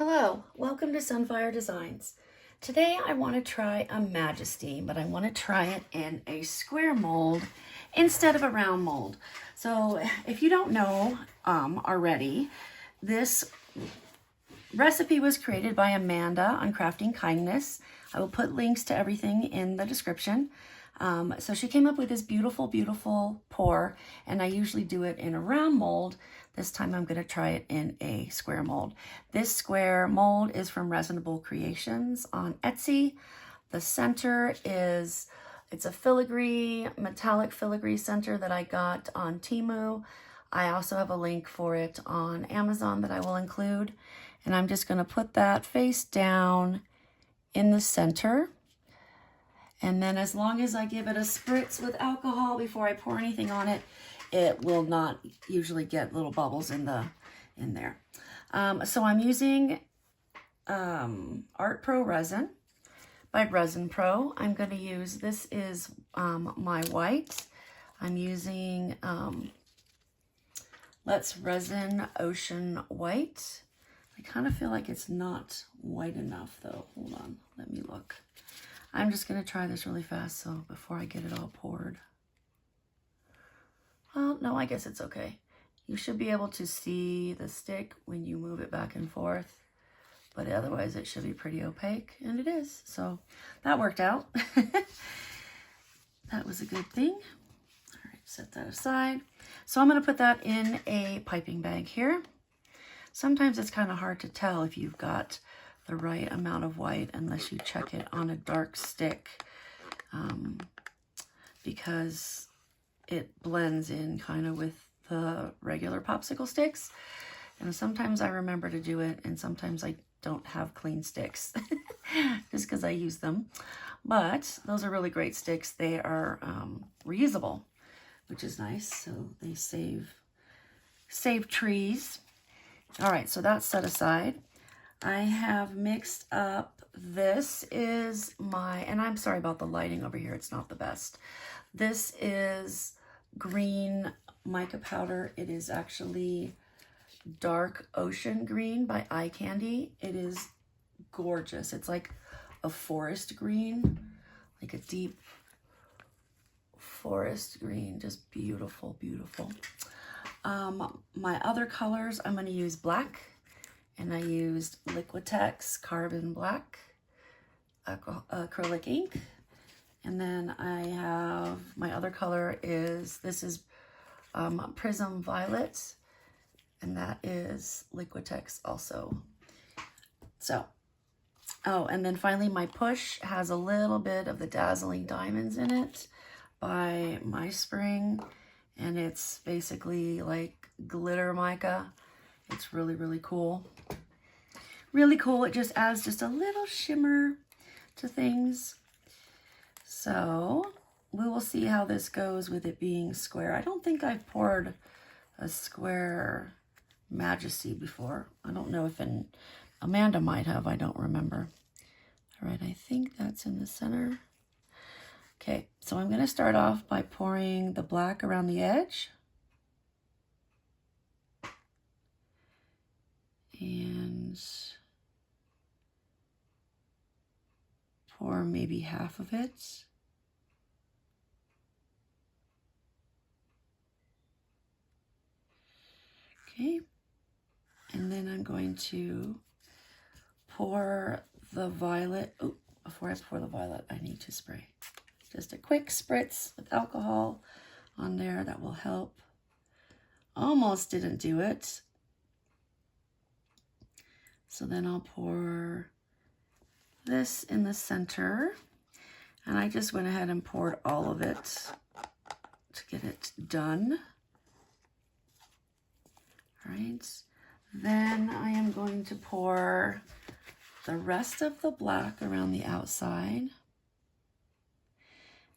Hello, welcome to Sunfire Designs. Today I want to try a Majesty, but I want to try it in a square mold instead of a round mold. So if you don't know already, this recipe was created by Amanda on Crafting Kindness. I will put links to everything in the description. So she came up with this beautiful, beautiful pour, and I usually do it in a round mold. This time I'm going to try it in a square mold. This square mold is from Reasonable Creations on Etsy. The center is, it's a filigree, metallic filigree center that I got on Temu. I also have a link for it on Amazon that I will include. And I'm just going to put that face down in the center. And then as long as I give it a spritz with alcohol before I pour anything on it, it will not usually get little bubbles in there. So I'm using Art Pro resin by Resin Pro. I'm going to use, this is my white. I'm using Let's Resin Ocean White. I kind of feel like it's not white enough though. Hold on, let me look. I'm just going to try this really fast so before I get it all poured. Well, no, I guess it's okay. You should be able to see the stick when you move it back and forth, but otherwise it should be pretty opaque, and it is. So that worked out. That was a good thing. All right, set that aside. So I'm going to put that in a piping bag here. Sometimes it's kind of hard to tell if you've got the right amount of white unless you check it on a dark stick, because it blends in kind of with the regular popsicle sticks. And sometimes I remember to do it, and sometimes I don't have clean sticks just because I use them. But those are really great sticks. They are reusable, which is nice. So they save trees. All right, so that's set aside. I have mixed up, this is my, and I'm sorry about the lighting over here, it's not the best. This is green mica powder. It is actually dark ocean green by Eye Candy. It is gorgeous. It's like a forest green, like a deep forest green, just beautiful, beautiful. My other colors, I'm going to use black. And I used Liquitex Carbon Black acrylic ink. And then I have, my other color is, this is Prism Violet. And that is Liquitex also. So, oh, and then finally my push has a little bit of the Dazzling Diamonds in it by My Spring. And it's basically like glitter mica. It's really, really cool. Really cool. It just adds just a little shimmer to things. So we will see how this goes with it being square. I don't think I've poured a square Majesty before. I don't know if Amanda might have. I don't remember. All right, I think that's in the center. Okay, so I'm going to start off by pouring the black around the edge. And pour maybe half of it. Okay, and then I'm going to pour the violet. Oh, before I pour the violet, I need to spray. Just a quick spritz with alcohol on there, that will help. Almost didn't do it. So then I'll pour this in the center, and I just went ahead and poured all of it to get it done. All right, then I am going to pour the rest of the black around the outside.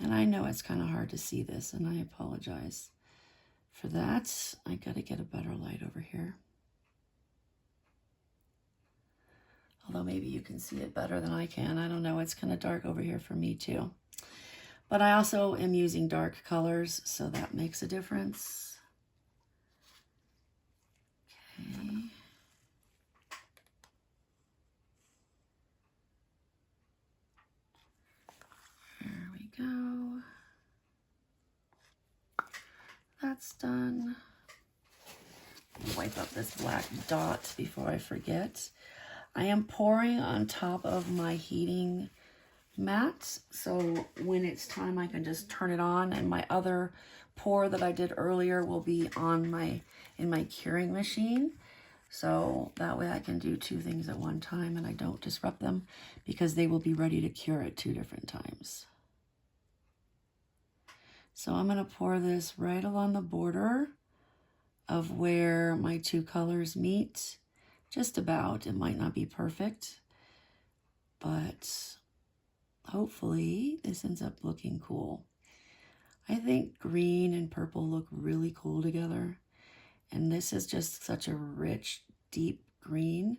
And I know it's kind of hard to see this, and I apologize for that. I gotta get a better light over here. Although maybe you can see it better than I can. I don't know, it's kind of dark over here for me too. But I also am using dark colors, so that makes a difference. Okay. we go. That's done. Wipe up this black dot before I forget. I am pouring on top of my heating mat, so when it's time I can just turn it on, and my other pour that I did earlier will be on in my curing machine, so that way I can do two things at one time and I don't disrupt them, because they will be ready to cure at 2 different times. So I'm going to pour this right along the border of where my 2 colors meet. Just about. It might not be perfect, but hopefully this ends up looking cool. I think green and purple look really cool together, and this is just such a rich, deep green.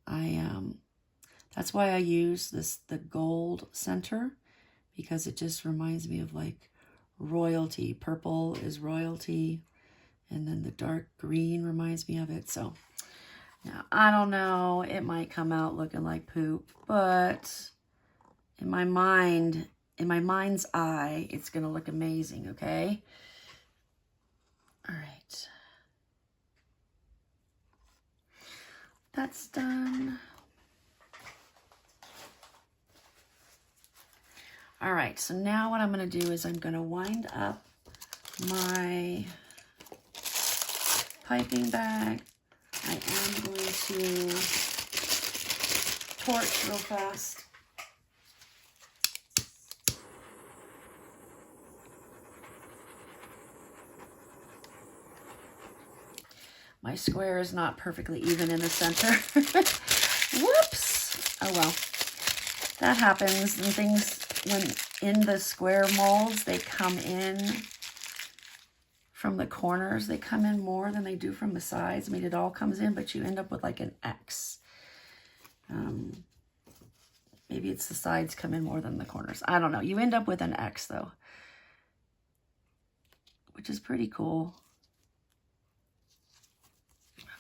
That's why I use the gold center, because it just reminds me of like royalty. Purple is royalty, and then the dark green reminds me of it. So now I don't know, it might come out looking like poop, but in my mind's eye, it's gonna look amazing, okay? All right. That's done. All right, so now what I'm gonna do is I'm gonna wind up my piping bag. I am going to torch real fast. My square is not perfectly even in the center. Whoops. Oh well. That happens, and things, when in the square molds, they come in from the corners. They come in more than they do from the sides. I mean, it all comes in, but you end up with like an X. Maybe it's the sides come in more than the corners. I don't know. You end up with an X though, which is pretty cool.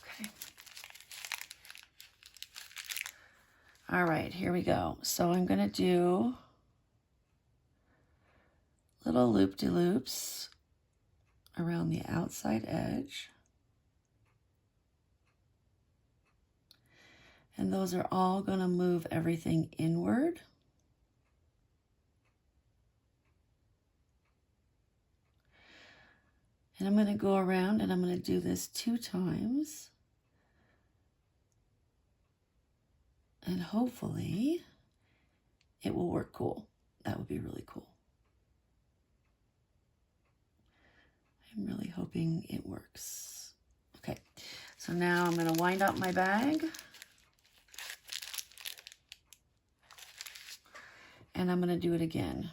Okay. All right, here we go. So I'm gonna do little loop-de-loops around the outside edge. And those are all going to move everything inward. And I'm going to go around and I'm going to do this 2 times. And hopefully it will work cool. That would be really cool. I'm really hoping it works. Okay, so now I'm going to wind up my bag. And I'm going to do it again.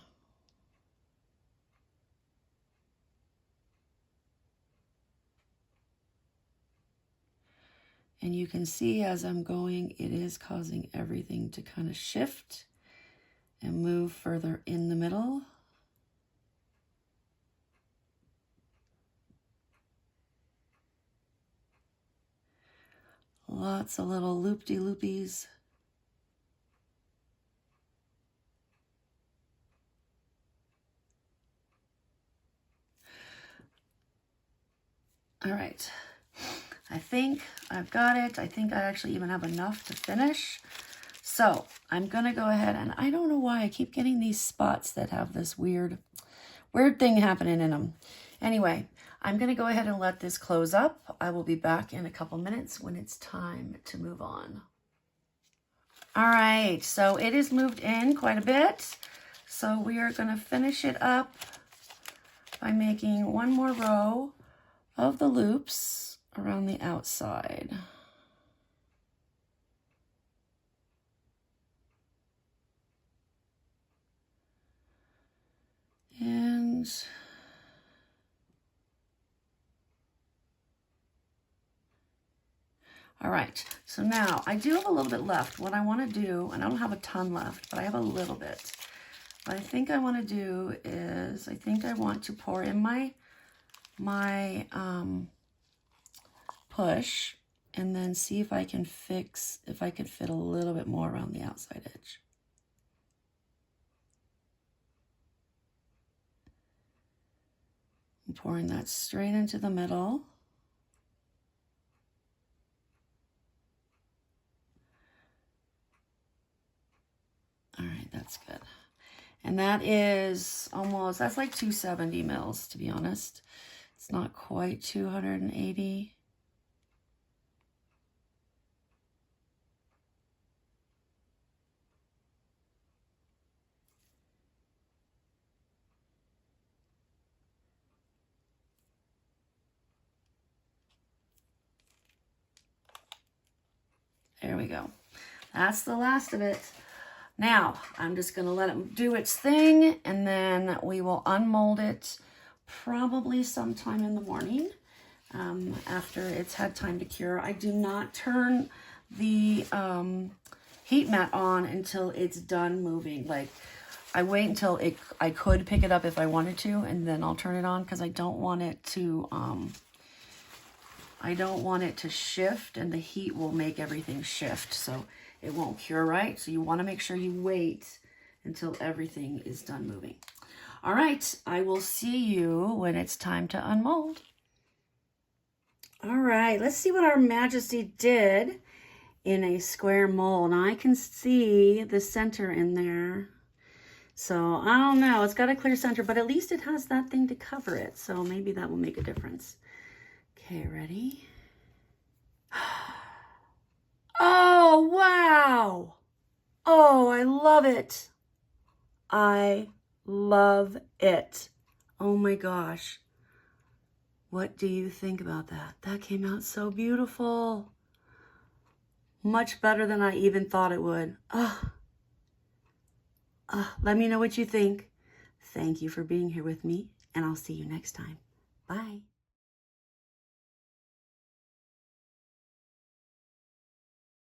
And you can see as I'm going, it is causing everything to kind of shift and move further in the middle. Lots of little loop-de-loopies. All right, I think I've got it. I think I actually even have enough to finish. So I'm gonna go ahead, and I don't know why I keep getting these spots that have this weird thing happening in them. Anyway, I'm gonna go ahead and let this close up. I will be back in a couple minutes when it's time to move on. All right, so it is moved in quite a bit. So we are gonna finish it up by making one more row of the loops around the outside. And all right, so now I do have a little bit left. What I want to do, and I don't have a ton left, but I have a little bit. What I think I want to do is, I think I want to pour in my push, and then see if I can if I could fit a little bit more around the outside edge. I'm pouring that straight into the middle. All right, that's good. And that is almost, that's like 270 mils, to be honest. It's not quite 280. There we go. That's the last of it. Now, I'm just going to let it do its thing, and then we will unmold it probably sometime in the morning after it's had time to cure. I do not turn the heat mat on until it's done moving. Like, I wait until I could pick it up if I wanted to, and then I'll turn it on because I don't want it to shift, and the heat will make everything shift, so it won't cure right. So you want to make sure you wait until everything is done moving. All right, I will see you when it's time to unmold. All right, let's see what our Majesty did in a square mold. Now I can see the center in there. So I don't know, it's got a clear center, but at least it has that thing to cover it. So maybe that will make a difference. Okay, ready? Oh, wow. Oh, I love it. I love it. Oh my gosh. What do you think about that? That came out so beautiful. Much better than I even thought it would. Let me know what you think. Thank you for being here with me, and I'll see you next time. Bye.